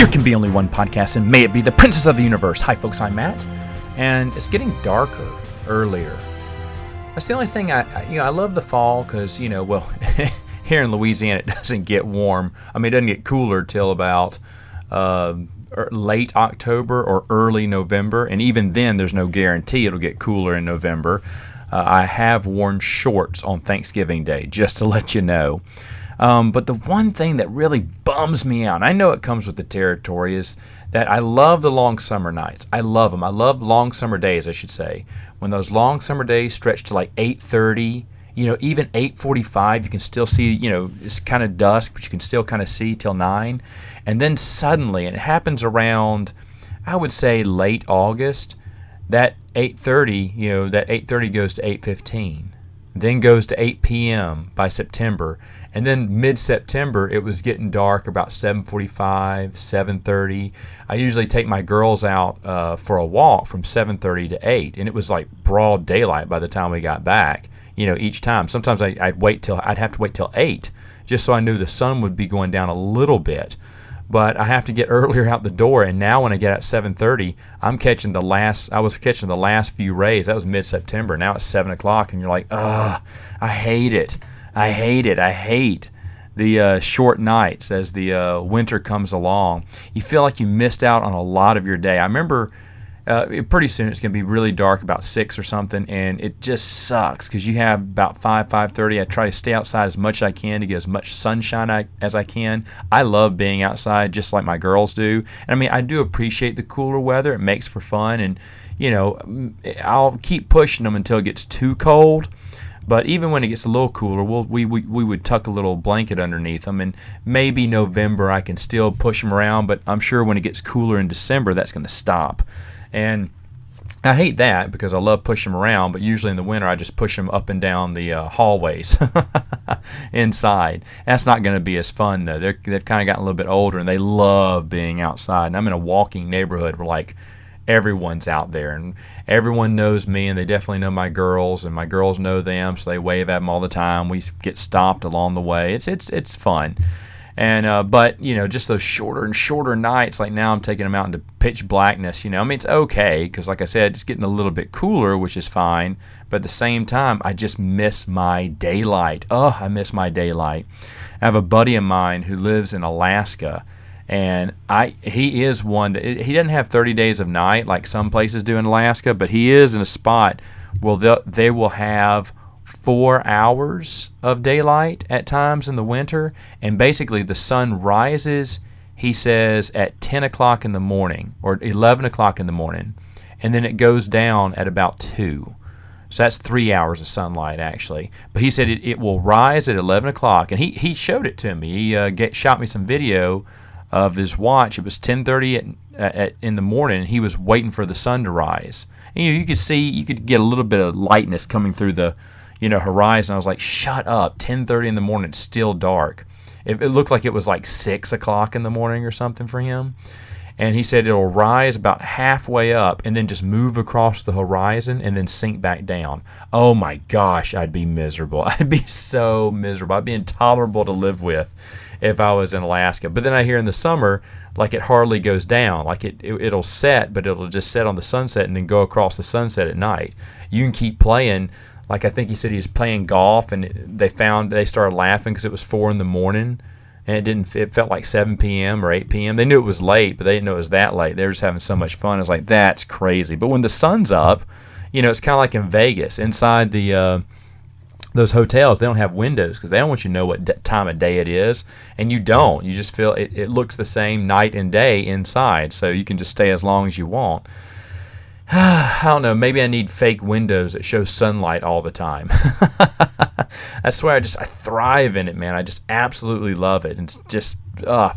There can be only one podcast, and may it be the Princess of the Universe. Hi, folks, I'm Matt, and it's getting darker earlier. That's the only thing I love the fall because, here in Louisiana it doesn't get warm. I mean, it doesn't get cooler till about late October or early November, and even then there's no guarantee it'll get cooler in November. I have worn shorts on Thanksgiving Day, just to let you know. But the one thing that really bums me out, and I know it comes with the territory, is that I love the long summer nights. I love them. I love long summer days, I should say. When those long summer days stretch to like 8:30, even 8:45, you can still see, it's kind of dusk, but you can still kind of see till 9. And then suddenly, and it happens around, I would say late August, that 8:30, that 8:30 goes to 8:15, then goes to 8 p.m. by September. And then mid-September, it was getting dark about 7:45, 7:30. I usually take my girls out for a walk from 7:30 to 8, and it was like broad daylight by the time we got back. Each time. Sometimes I'd have to wait till 8, just so I knew the sun would be going down a little bit. But I have to get earlier out the door, and now when I get out at 7:30, I was catching the last few rays. That was mid-September. Now it's 7 o'clock, and you're like, ugh, I hate it. I hate the short nights as the winter comes along. You feel like you missed out on a lot of your day. I remember pretty soon it's going to be really dark, about 6 or something, and it just sucks because you have about 5:30. I try to stay outside as much as I can to get as much sunshine as I can. I love being outside just like my girls do. And I mean, I do appreciate the cooler weather. It makes for fun, and I'll keep pushing them until it gets too cold. But even when it gets a little cooler, we would tuck a little blanket underneath them, and maybe November I can still push them around, but I'm sure when it gets cooler in December, that's going to stop. And I hate that because I love pushing them around, but usually in the winter I just push them up and down the hallways inside. That's not going to be as fun, though. They've kind of gotten a little bit older, and they love being outside. And I'm in a walking neighborhood where, like, everyone's out there, and everyone knows me, and they definitely know my girls, and my girls know them, so they wave at them all the time. We get stopped along the way. It's fun. And but just those shorter and shorter nights, like now I'm taking them out into pitch blackness. I mean, it's okay because, like I said, it's getting a little bit cooler, which is fine, but at the same time I just miss my daylight. I miss my daylight. I have a buddy of mine who lives in Alaska, and he is one that, he doesn't have 30 days of night like some places do in Alaska, but he is in a spot where they will have 4 hours of daylight at times in the winter, and basically the sun rises, he says, at 10 o'clock in the morning or 11 o'clock in the morning, and then it goes down at about 2. So that's 3 hours of sunlight, actually. But he said it will rise at 11 o'clock, and he showed it to me. He shot me some video of his watch. It was 10:30 in the morning, and he was waiting for the sun to rise. And you could get a little bit of lightness coming through the horizon. I was like, shut up, 10:30 in the morning, it's still dark. It looked like it was like 6 o'clock in the morning or something for him. And he said it'll rise about halfway up and then just move across the horizon and then sink back down. Oh my gosh, I'd be miserable. I'd be so miserable. I'd be intolerable to live with if I was in Alaska. But then I hear in the summer, like, it hardly goes down. Like it'll set, but it'll just set on the sunset and then go across the sunset at night. You can keep playing. Like, I think he said he was playing golf, and they started laughing because it was 4 in the morning, and it felt like 7 p.m. or 8 p.m. They knew it was late, but they didn't know it was that late. They were just having so much fun. I was like, that's crazy. But when the sun's up, it's kind of like in Vegas. Inside those hotels, they don't have windows because they don't want you to know what time of day it is, and you don't. You just feel it looks the same night and day inside, so you can just stay as long as you want. I don't know, maybe I need fake windows that show sunlight all the time. I swear I thrive in it, man. I just absolutely love it. And it's just,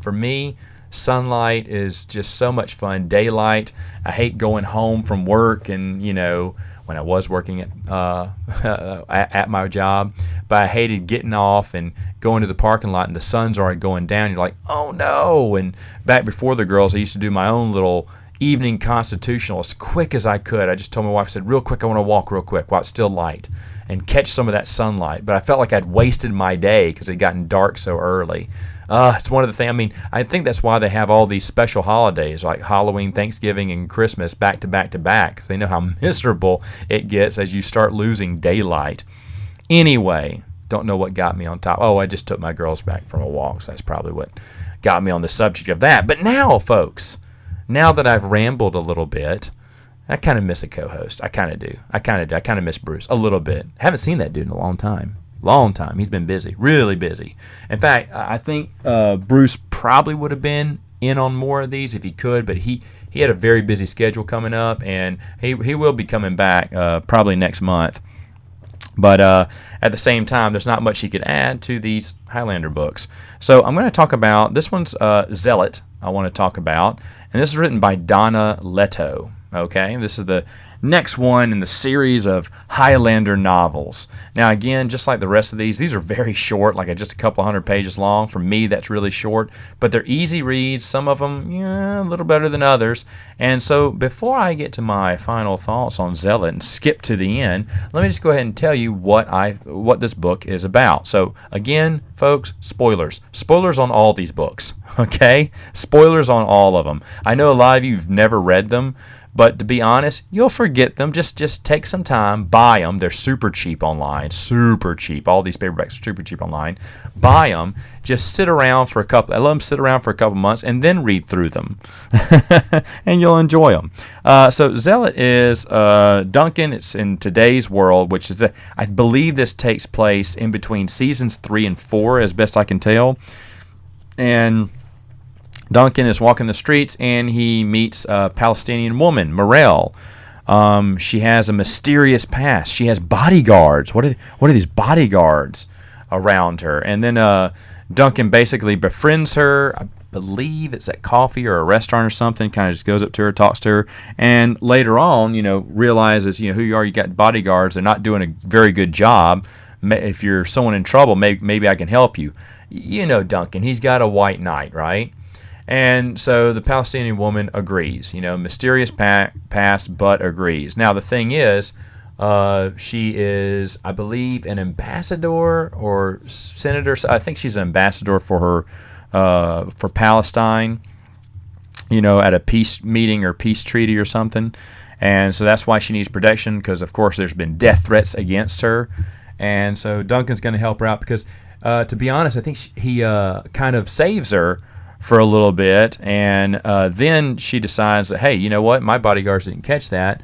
for me, sunlight is just so much fun. Daylight, I hate going home from work and, when I was working at my job, but I hated getting off and going to the parking lot and the sun's already going down. You're like, oh no. And back before the girls, I used to do my own little evening constitutional as quick as I could. I just told my wife, I said, real quick, I want to walk real quick while it's still light and catch some of that sunlight. But I felt like I'd wasted my day because it had gotten dark so early. It's one of the things, I mean, I think that's why they have all these special holidays like Halloween, Thanksgiving, and Christmas back to back to back, because they know how miserable it gets as you start losing daylight. Anyway, don't know what got me on top. Oh, I just took my girls back from a walk, so that's probably what got me on the subject of that. But now, folks, now that I've rambled a little bit, I kind of miss a co-host. I kind of do. I kind of miss Bruce a little bit. Haven't seen that dude in a long time. Long time. He's been busy, really busy. In fact, I think Bruce probably would have been in on more of these if he could, but he had a very busy schedule coming up, and he will be coming back probably next month. But at the same time, there's not much he could add to these Highlander books. So I'm going to talk about, this one's Zealot I want to talk about, and this is written by Donna Leto. Okay, this is the next one in the series of Highlander novels. Now again, just like the rest of these are very short, like just a couple hundred pages long. For me, that's really short, but they're easy reads. Some of them, a little better than others. And so before I get to my final thoughts on Zealot and skip to the end, let me just go ahead and tell you what this book is about. So again, folks, spoilers on all these books. Okay, spoilers on all of them. I know a lot of you've never read them, but to be honest, you'll forget them. Just take some time, buy them. They're super cheap online, super cheap. All these paperbacks are super cheap online. Buy them. Just sit around for I let them sit around for a couple months and then read through them, and you'll enjoy them. So Zealot is Duncan. It's in today's world, which is I believe this takes place in between seasons 3 and 4, as best I can tell, and Duncan is walking the streets, and he meets a Palestinian woman, Morel. She has a mysterious past. She has bodyguards. What are these bodyguards around her? And then Duncan basically befriends her. I believe it's at coffee or a restaurant or something. Kind of just goes up to her, talks to her, and later on, realizes who you are. You got bodyguards. They're not doing a very good job. If you're someone in trouble, maybe I can help you. Duncan. He's got a white knight, right? And so the Palestinian woman agrees, mysterious past, but agrees. Now, the thing is, she is, I believe, an ambassador or senator. I think she's an ambassador for Palestine, at a peace meeting or peace treaty or something. And so that's why she needs protection, because, of course, there's been death threats against her. And so Duncan's going to help her out because, to be honest, I think he kind of saves her for a little bit, and then she decides that, hey, you know what, my bodyguards didn't catch that,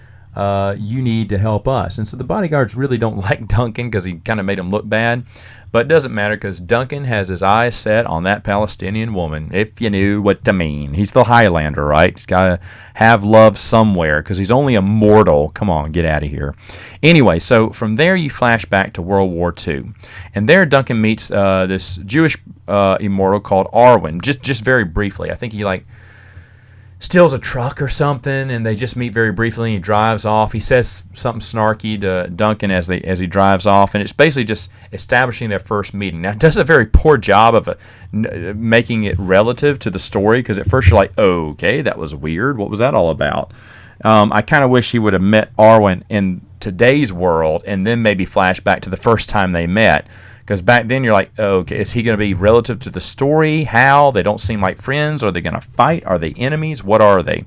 you need to help us. And so the bodyguards really don't like Duncan because he kind of made them look bad, but it doesn't matter because Duncan has his eyes set on that Palestinian woman, if you knew what I mean. He's the Highlander, right? He's got to have love somewhere because he's only a mortal. Come on, get out of here. Anyway, so from there you flash back to World War II, and there Duncan meets this Jewish immortal called Arwen, just very briefly. I think he steals a truck or something, and they just meet very briefly, and he drives off. He says something snarky to Duncan as he drives off, and it's basically just establishing their first meeting. Now, it does a very poor job of making it relative to the story, because at first you're like, oh, okay, that was weird. What was that all about? I kind of wish he would have met Arwen in today's world, and then maybe flash back to the first time they met. Because back then you're like, oh, okay, is he going to be relative to the story? How? They don't seem like friends. Are they going to fight? Are they enemies? What are they?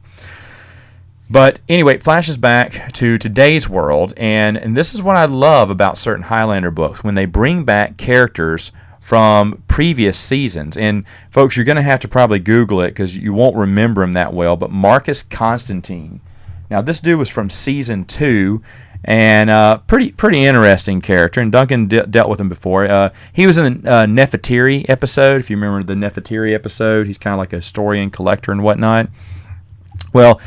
But anyway, it flashes back to today's world, and this is what I love about certain Highlander books, when they bring back characters from previous seasons. And folks, you're going to have to probably Google it because you won't remember him that well, but Marcus Constantine. Now, this dude was from season 2, and pretty interesting character, and Duncan dealt with him before. He was in the Nefertiti episode, if you remember the Nefertiti episode. He's kind of like a historian, collector, and whatnot. Well,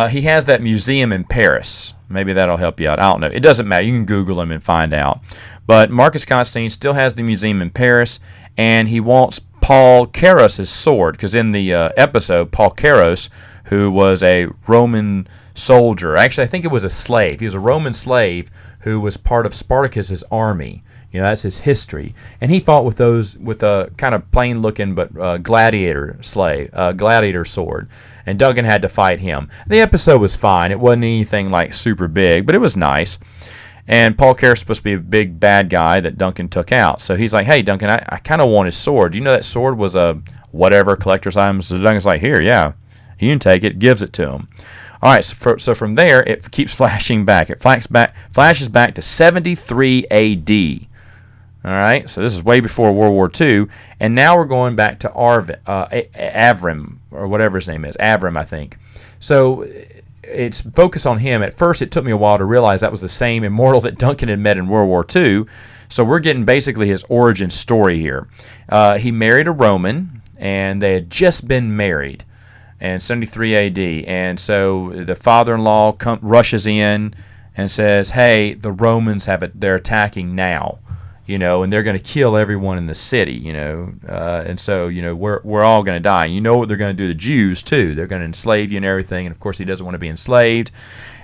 he has that museum in Paris. Maybe that'll help you out. I don't know. It doesn't matter. You can Google him and find out. But Marcus Constantine still has the museum in Paris, and he wants Paul Karras' sword, because in the episode, Paul Karras who was a Roman soldier. Actually, I think it was a slave. He was a Roman slave who was part of Spartacus's army. That's his history. And he fought with a kind of plain-looking but gladiator sword. And Duncan had to fight him. The episode was fine. It wasn't anything like super big, but it was nice. And Paul Carey's supposed to be a big bad guy that Duncan took out. So he's like, hey, Duncan, I kind of want his sword. You know that sword was a whatever collector's item? So Duncan's like, here, yeah, you can take it. Gives it to him. All right, so from there, it keeps flashing back. It flashes back to 73 A.D., all right, so this is way before World War II, and now we're going back to Avram, or whatever his name is, Avram, I think. So it's focused on him. At first, it took me a while to realize that was the same immortal that Duncan had met in World War II. So we're getting basically his origin story here. He married a Roman, and they had just been married in 73 A.D., and so the father-in-law rushes in and says, hey, the Romans they're attacking now. And they're going to kill everyone in the city, and so, we're all going to die. You know what they're going to do to the Jews, too. They're going to enslave you and everything, and of course he doesn't want to be enslaved,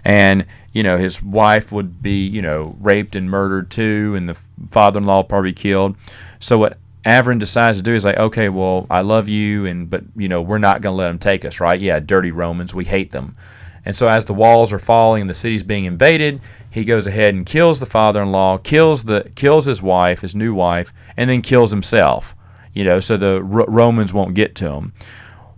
and, his wife would be, raped and murdered, too, and the father-in-law probably killed. So what Avram decides to do is like, okay, well, I love you, but, we're not going to let them take us, right? Yeah, dirty Romans, we hate them. And so as the walls are falling and the city's being invaded, he goes ahead and kills the father-in-law, kills his wife, his new wife, and then kills himself, so the Romans won't get to him.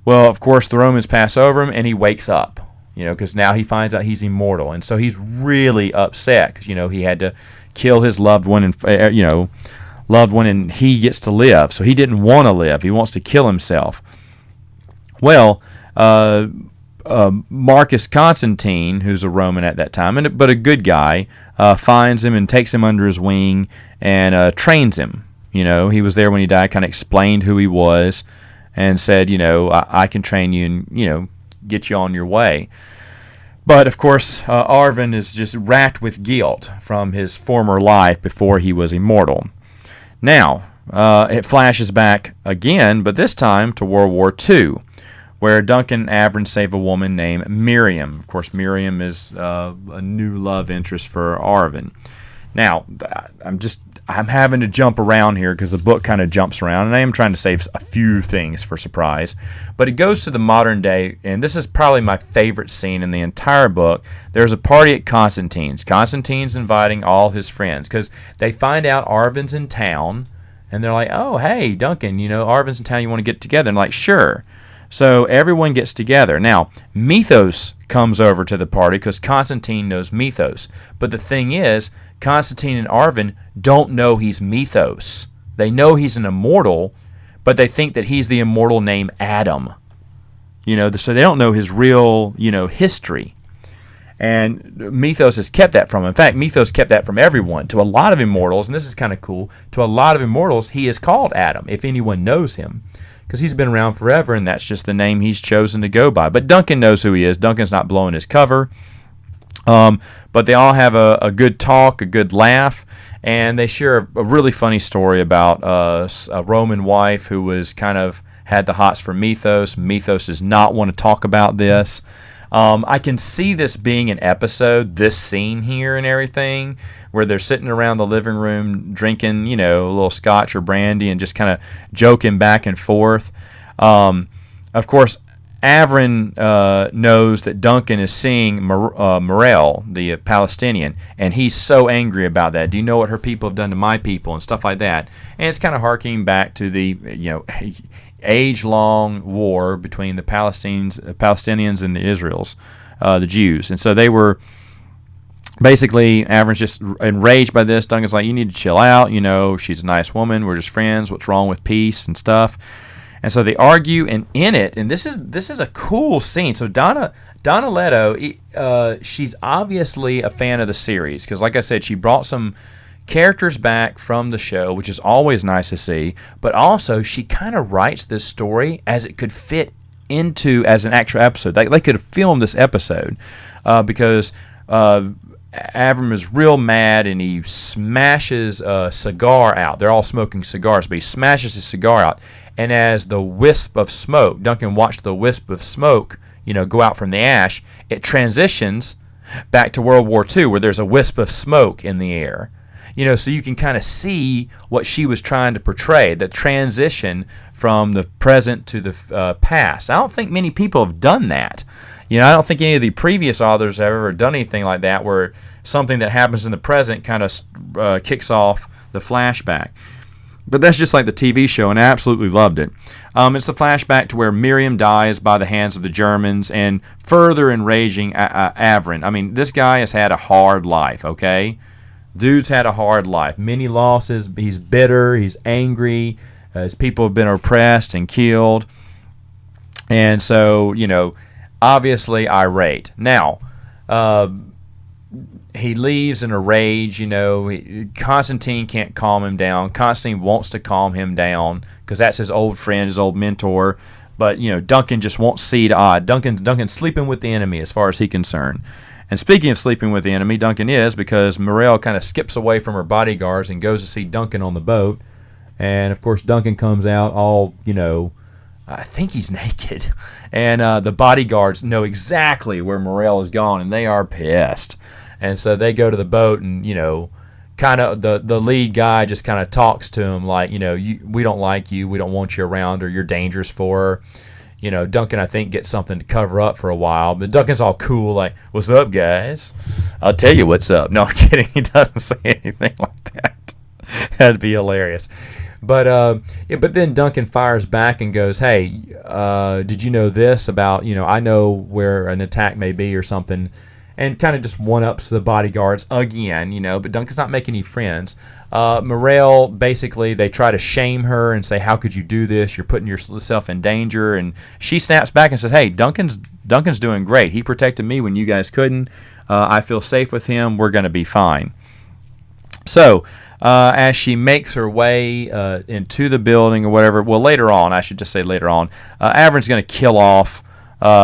Well, of course, the Romans pass over him, and he wakes up, because now he finds out he's immortal. And so he's really upset because, he had to kill his loved one, and he gets to live. So he didn't want to live. He wants to kill himself. Well, Marcus Constantine, who's a Roman at that time, but a good guy, finds him and takes him under his wing and trains him. He was there when he died, kind of explained who he was and said, I can train you and, get you on your way. But, of course, Arvin is just racked with guilt from his former life before he was immortal. Now, it flashes back again, but this time to World War II, where Duncan and Avram save a woman named Miriam. Of course, Miriam is a new love interest for Arvin. Now, I'm having to jump around here because the book kind of jumps around, and I am trying to save a few things for surprise. But it goes to the modern day, and this is probably my favorite scene in the entire book. There's a party at Constantine's. Constantine's inviting all his friends because they find out Arvin's in town, and they're like, oh, hey, Duncan, Arvin's in town, you want to get together? And like, sure. So everyone gets together. Now, Mythos comes over to the party because Constantine knows Mythos. But the thing is, Constantine and Arvin don't know he's Mythos. They know he's an immortal, but they think that he's the immortal named Adam. So they don't know his real, history. And Mythos has kept that from him. In fact, Mythos kept that from everyone. To a lot of immortals, and this is kind of cool, to a lot of immortals, he is called Adam, if anyone knows him. Because he's been around forever, and that's just the name he's chosen to go by. But Duncan knows who he is. Duncan's not blowing his cover. But they all have a good talk, a good laugh, and they share a really funny story about a Roman wife who was kind of had the hots for Mythos. Mythos does not want to talk about this. I can see this being an episode, this scene here and everything, where they're sitting around the living room drinking, a little scotch or brandy and just kind of joking back and forth. Of course, Avram knows that Duncan is seeing Morel, the Palestinian, and he's so angry about that. Do you know what her people have done to my people and stuff like that? And it's kind of harkening back to the age-long war between the Palestinians and the Israels, the Jews. And so they were basically, Avram's just enraged by this. Duncan's like, you need to chill out. She's a nice woman. We're just friends. What's wrong with peace and stuff? And so they argue, and in it, and this is a cool scene. So Donna Leto, she's obviously a fan of the series because, like I said, she brought some characters back from the show, which is always nice to see. But also, she kind of writes this story as it could fit into as an actual episode. They could have filmed this episode because Avram is real mad and he smashes a cigar out. They're all smoking cigars, but he smashes his cigar out. And as the wisp of smoke, Duncan watched the wisp of smoke, go out from the ash, it transitions back to World War II, where there's a wisp of smoke in the air. So you can kind of see what she was trying to portray, the transition from the present to the past. I don't think many people have done that. I don't think any of the previous authors have ever done anything like that, where something that happens in the present kind of kicks off the flashback. But that's just like the TV show, and I absolutely loved it. It's a flashback to where Miriam dies by the hands of the Germans, and further enraging Avron. I mean, this guy has had a hard life, okay? Dude's had a hard life. Many losses. He's bitter. He's angry. His people have been oppressed and killed. And so, obviously irate. Now, he leaves in a rage. Constantine can't calm him down. Constantine wants to calm him down because that's his old friend, his old mentor. But, Duncan just won't see to eye. Duncan's sleeping with the enemy as far as he's concerned. And speaking of sleeping with the enemy, Duncan is, because Morel kind of skips away from her bodyguards and goes to see Duncan on the boat. And, of course, Duncan comes out all, I think he's naked. And the bodyguards know exactly where Morel is gone, and they are pissed. And so they go to the boat, and, kind of the lead guy just kind of talks to him like, we don't like you, we don't want you around, or you're dangerous for her. Duncan, I think, gets something to cover up for a while. But Duncan's all cool, like, what's up, guys? I'll tell you what's up. No, I'm kidding. He doesn't say anything like that. That'd be hilarious. But then Duncan fires back and goes, hey, did you know this about, I know where an attack may be or something. And kind of just one-ups the bodyguards again, but Duncan's not making any friends. Morel, basically, they try to shame her and say, how could you do this? You're putting yourself in danger. And she snaps back and says, hey, Duncan's doing great. He protected me when you guys couldn't. I feel safe with him. We're going to be fine. So, as she makes her way into the building or whatever, well, later on, I should just say later on, Avron's going to kill off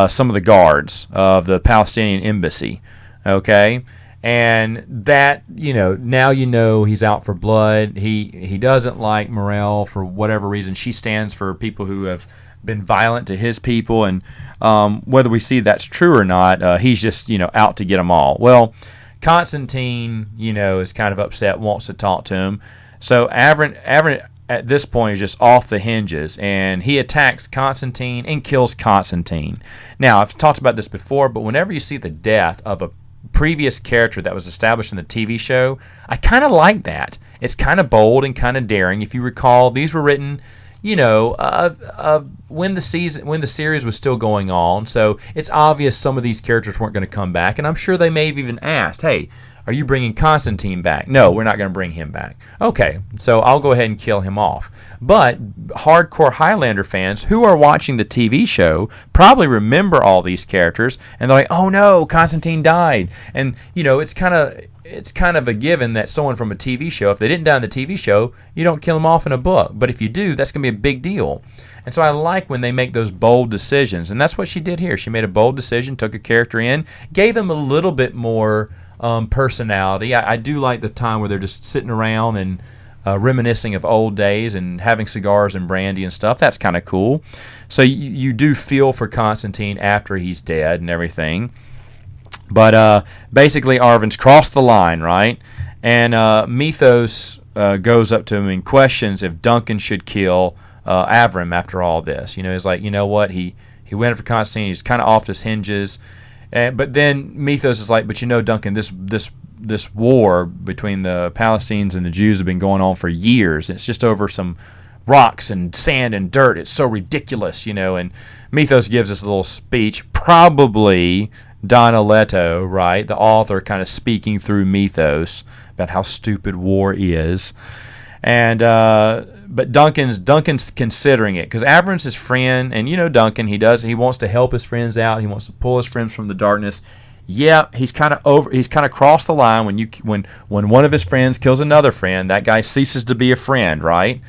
some of the guards of the Palestinian embassy, okay? And that, now he's out for blood. He doesn't like Morel for whatever reason. She stands for people who have been violent to his people, and whether we see that's true or not, he's just, out to get them all. Well, Constantine, is kind of upset, wants to talk to him. So Avron at this point is just off the hinges, and he attacks Constantine and kills Constantine. Now, I've talked about this before, but whenever you see the death of a previous character that was established in the TV show, I kind of like that. It's kind of bold and kind of daring. If you recall, these were written, when the series was still going on, so it's obvious some of these characters weren't going to come back, and I'm sure they may have even asked, hey, are you bringing Constantine back? No, we're not going to bring him back. Okay, so I'll go ahead and kill him off. But hardcore Highlander fans who are watching the TV show probably remember all these characters, and they're like, oh no, Constantine died. And, it's kind of a given that someone from a TV show, if they didn't die in the TV show, you don't kill them off in a book. But if you do, that's going to be a big deal. And so I like when they make those bold decisions, and that's what she did here. She made a bold decision, took a character in, gave them a little bit more personality. I do like the time where they're just sitting around and reminiscing of old days and having cigars and brandy and stuff. That's kind of cool. So you do feel for Constantine after he's dead and everything. But basically, Arvin's crossed the line, right? And Mythos goes up to him and questions if Duncan should kill Avram after all this. He's like, you know what? He went after Constantine. He's kind of off his hinges. But then Mythos is like, but Duncan, this war between the Palestinians and the Jews have been going on for years. It's just over some rocks and sand and dirt. It's so ridiculous, And Mythos gives us a little speech, probably Donna Leto, right, the author, kind of speaking through Mythos about how stupid war is. And but Duncan's considering it because Avron's his friend, and Duncan, he wants to help his friends out. He wants to pull his friends from the darkness. Yeah, he's kind of crossed the line when one of his friends kills another friend, that guy ceases to be a friend, right?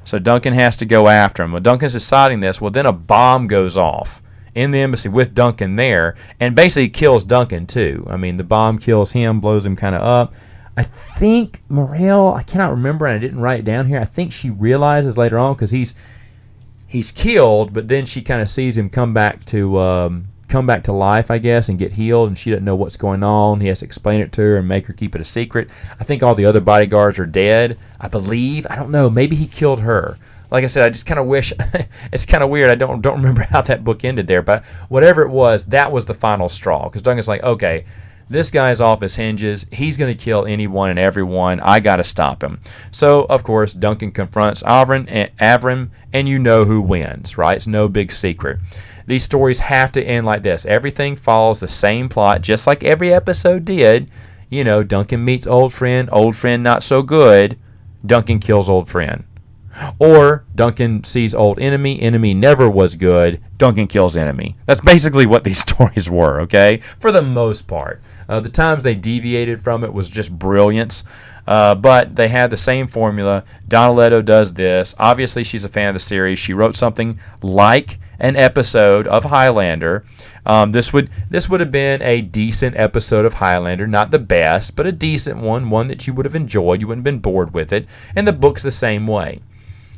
So Duncan has to go after him. When Duncan's deciding this, well, then a bomb goes off in the embassy with Duncan there, and basically kills Duncan too. I mean, the bomb kills him, blows him kind of up. I think Morel, I cannot remember, and I didn't write it down here. I think she realizes later on because he's killed, but then she kind of sees him come back to come back to life, I guess, and get healed, and she doesn't know what's going on. He has to explain it to her and make her keep it a secret. I think all the other bodyguards are dead, I believe. I don't know. Maybe he killed her. Like I said, I just kind of wish, it's kind of weird. I don't remember how that book ended there, but whatever it was, that was the final straw. Because Duncan's like, okay, this guy's off his hinges. He's going to kill anyone and everyone. I got to stop him. So, of course, Duncan confronts Avram, and you know who wins, right? It's no big secret. These stories have to end like this. Everything follows the same plot, just like every episode did. You know, Duncan meets old friend not so good. Duncan kills old friend. Or Duncan sees old enemy never was good, Duncan kills enemy. That's basically what these stories were, okay? For the most part. The times they deviated from it was just brilliance. But they had the same formula. Donna Leto does this. Obviously, she's a fan of the series. She wrote something like an episode of Highlander. This would have been a decent episode of Highlander. Not the best, but a decent one that you would have enjoyed. You wouldn't have been bored with it. And the book's the same way.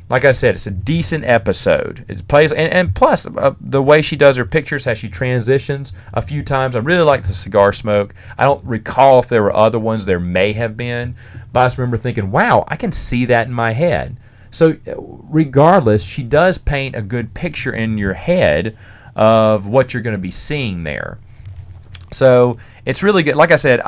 Like I said, it's a decent episode. It plays, and plus, the way she does her pictures, how she transitions a few times. I really like the cigar smoke. I don't recall if there were other ones. There may have been. But I just remember thinking, wow, I can see that in my head. So regardless, she does paint a good picture in your head of what you're going to be seeing there. So it's really good. Like I said,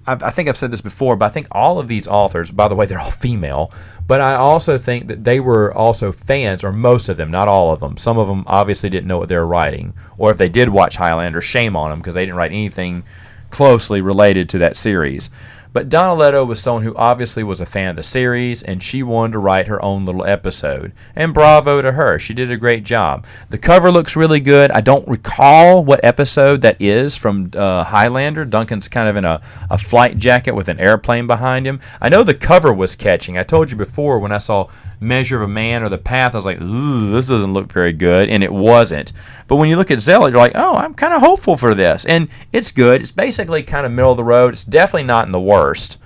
I think I've said this before, but I think all of these authors, by the way, they're all female, but I also think that they were also fans, or most of them, not all of them. Some of them obviously didn't know what they were writing, or if they did watch Highlander, shame on them because they didn't write anything closely related to that series. But Donna Leto was someone who obviously was a fan of the series, and she wanted to write her own little episode. And bravo to her. She did a great job. The cover looks really good. I don't recall what episode that is from Highlander. Duncan's kind of in a flight jacket with an airplane behind him. I know the cover was catching. I told you before when I saw Measure of a Man or The Path, I was like, ooh, this doesn't look very good, and it wasn't. But when you look at Zealot, you're like, oh, I'm kind of hopeful for this. And it's good. It's basically kind of middle of the road. It's definitely not in the worst.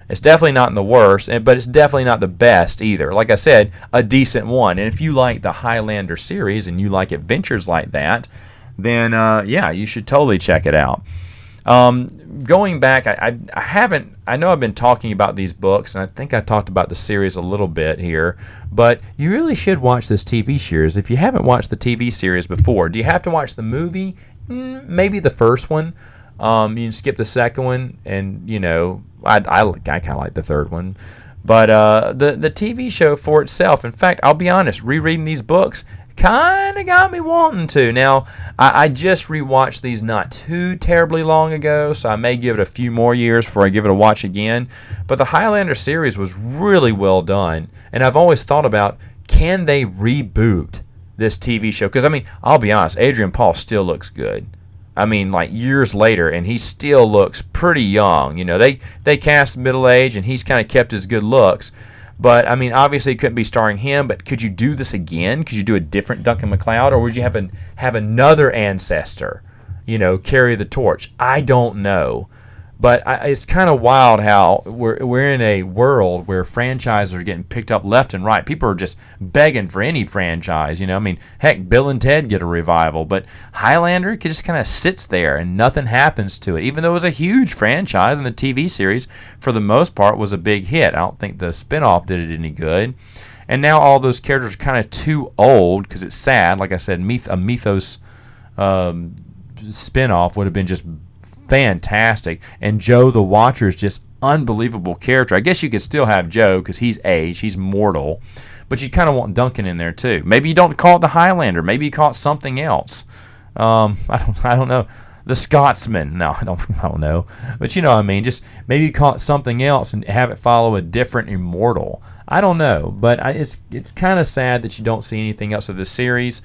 It's definitely not in the worst, but it's definitely not the best either. Like I said, a decent one. And if you like the Highlander series and you like adventures like that, then yeah, you should totally check it out. Going back, I know I've been talking about these books, and I think I talked about the series a little bit here, but you really should watch this TV series. If you haven't watched the TV series before, do you have to watch the movie? Maybe the first one. You can skip the second one, and, you know, I kind of like the third one. But the TV show for itself, in fact, I'll be honest, rereading these books kind of got me wanting to. Now, I just rewatched these not too terribly long ago, so I may give it a few more years before I give it a watch again. But the Highlander series was really well done, and I've always thought about, can they reboot this TV show? Because, I mean, I'll be honest, Adrian Paul still looks good. I mean, like years later, and he still looks pretty young. You know, they cast middle age, and he's kind of kept his good looks. But, I mean, obviously it couldn't be starring him, but could you do this again? Could you do a different Duncan MacLeod, or would you have another ancestor, you know, carry the torch? I don't know. But it's kind of wild how we're in a world where franchises are getting picked up left and right. People are just begging for any franchise, you know. I mean, heck, Bill and Ted get a revival, but Highlander just kind of sits there and nothing happens to it. Even though it was a huge franchise and the TV series, for the most part, was a big hit. I don't think the spinoff did it any good. And now all those characters are kind of too old, because it's sad. Like I said, a Mythos spinoff would have been just fantastic, and Joe the Watcher is just unbelievable character. I guess you could still have Joe because he's aged, he's mortal, but you kind of want Duncan in there too. Maybe you don't call it the Highlander, maybe you call it something else. I don't know. The Scotsman. No, I don't know. But you know what I mean. Just maybe you call it something else and have it follow a different immortal. I don't know, but it's kind of sad that you don't see anything else of this series.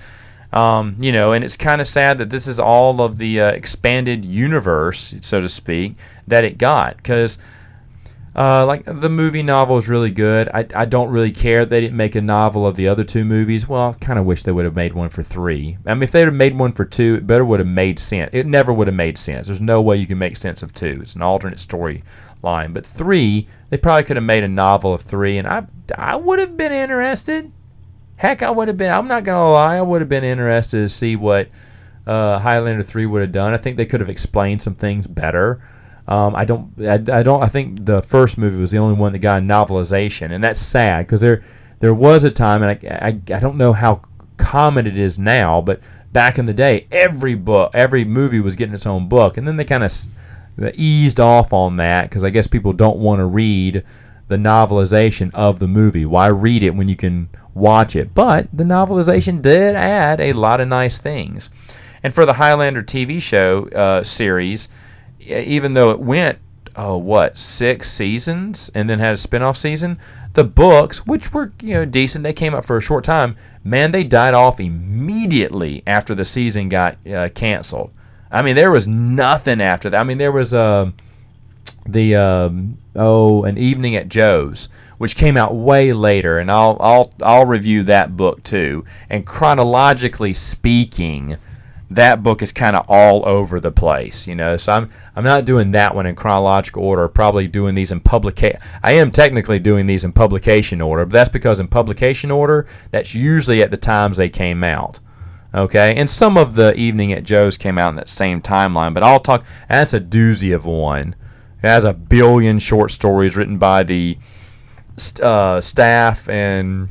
You know, and it's kind of sad that this is all of the expanded universe, so to speak, that it got. Because, like, the movie novel is really good. I don't really care they didn't make a novel of the other two movies. Well, I kind of wish they would have made one for 3. I mean, if they would have made one for 2, it better would have made sense. It never would have made sense. There's no way you can make sense of 2. It's an alternate storyline. But 3, they probably could have made a novel of 3, and I would have been interested. Heck, I would have been. I'm not going to lie. I would have been interested to see what Highlander 3 would have done. I think they could have explained some things better. I think the first movie was the only one that got a novelization, and that's sad because there was a time, and I don't know how common it is now, but back in the day, every movie was getting its own book, and then they kind of eased off on that because I guess people don't want to read the novelization of the movie. Why read it when you can watch it? But the novelization did add a lot of nice things. And for the Highlander TV show series, even though it went 6 seasons and then had a spin-off season, the books, which were decent, they came up for a short time, man, they died off immediately after the season got canceled. I mean, there was nothing after that. I mean, there was An Evening at Joe's, which came out way later, and I'll review that book too. And chronologically speaking, that book is kind of all over the place, So I'm not doing that one in chronological order. Probably doing these in publication. I am technically doing these in publication order, but that's because in publication order, that's usually at the times they came out. Okay, and some of the Evening at Joe's came out in that same timeline, but that's a doozy of one. It has 1 billion short stories written by the staff and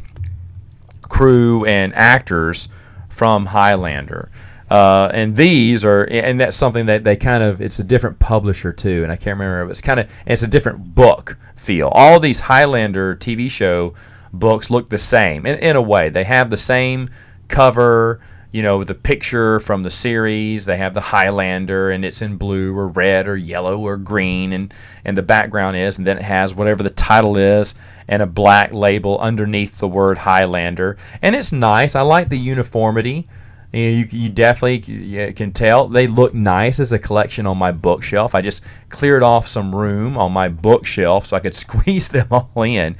crew and actors from Highlander. And that's something that they it's a different publisher too, and I can't remember. It's a different book feel. All these Highlander TV show books look the same in a way. They have the same cover, with the picture from the series. They have the Highlander, and it's in blue or red or yellow or green, and the background is, and then it has whatever the title is, and a black label underneath the word Highlander. And it's nice. I like the uniformity. You definitely can tell they look nice as a collection on my bookshelf. I just cleared off some room on my bookshelf so I could squeeze them all in.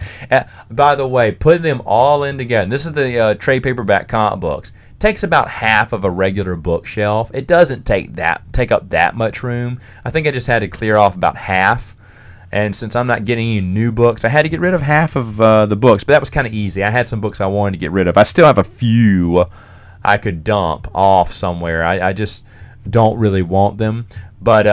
By the way, putting them all in together, and this is the trade paperback comic books, takes about half of a regular bookshelf. It doesn't take up that much room. I think I just had to clear off about half. And since I'm not getting any new books, I had to get rid of half of the books. But that was kind of easy. I had some books I wanted to get rid of. I still have a few I could dump off somewhere. I just don't really want them. But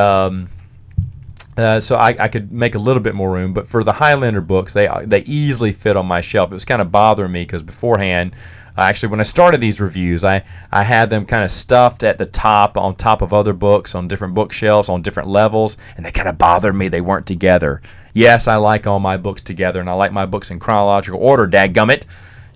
so I could make a little bit more room. But for the Highlander books, they easily fit on my shelf. It was kind of bothering me because beforehand, actually, when I started these reviews, I had them kind of stuffed at the top, on top of other books, on different bookshelves, on different levels, and they kind of bothered me. They weren't together. Yes, I like all my books together, and I like my books in chronological order, dadgummit.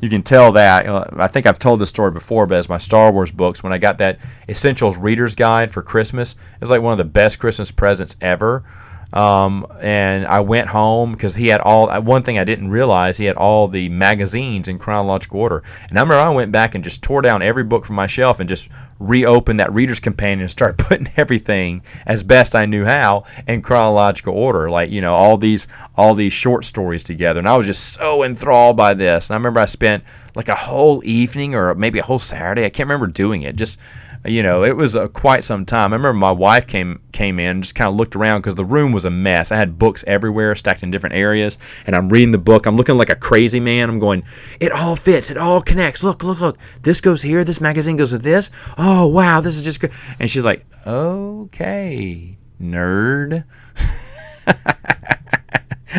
You can tell that. I think I've told this story before, but as my Star Wars books, when I got that Essentials Reader's Guide for Christmas, it was like one of the best Christmas presents ever. And I went home because he had one thing I didn't realize, he had all the magazines in chronological order. And I remember I went back and just tore down every book from my shelf and just reopened that Reader's Companion and started putting everything as best I knew how in chronological order, like, all these short stories together. And I was just so enthralled by this. And I remember I spent like a whole evening or maybe a whole Saturday, I can't remember doing it, just it was quite some time. I remember my wife came in and just kind of looked around because the room was a mess. I had books everywhere stacked in different areas, and I'm reading the book. I'm looking like a crazy man. I'm going, it all fits. It all connects. Look. This goes here. This magazine goes with this. Oh, wow. This is just good. And she's like, okay, nerd.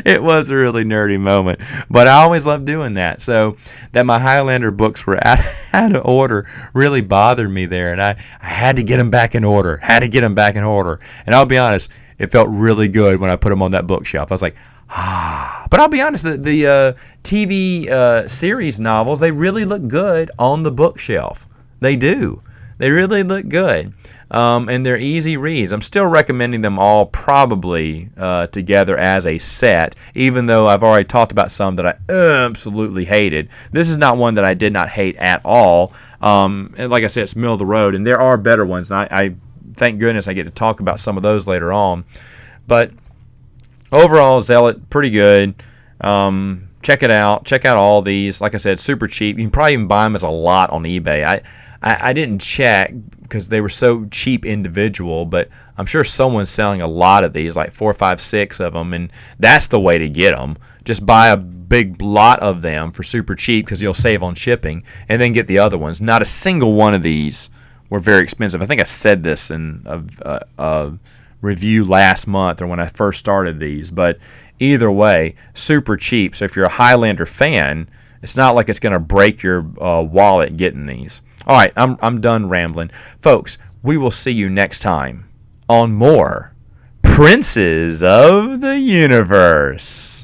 It was a really nerdy moment, but I always loved doing that. So that my Highlander books were out of order really bothered me there, and I had to get them back in order. And I'll be honest, it felt really good when I put them on that bookshelf. I was like, ah. But I'll be honest, the TV series novels, they really look good on the bookshelf. They do. They really look good. And they're easy reads. I'm still recommending them all probably together as a set, even though I've already talked about some that I absolutely hated. This is not one that I did not hate at all. And like I said, it's middle of the road, and there are better ones. And I thank goodness I get to talk about some of those later on. But overall, Zealot, pretty good. Check it out. Check out all these. Like I said, super cheap. You can probably even buy them as a lot on eBay. I didn't check because they were so cheap individual, but I'm sure someone's selling a lot of these, like 4, 5, 6 of them, and that's the way to get them. Just buy a big lot of them for super cheap because you'll save on shipping, and then get the other ones. Not a single one of these were very expensive. I think I said this in a review last month or when I first started these, but either way, super cheap. So if you're a Highlander fan, it's not like it's going to break your wallet getting these. All right, I'm done rambling. Folks, we will see you next time on more Princes of the Universe.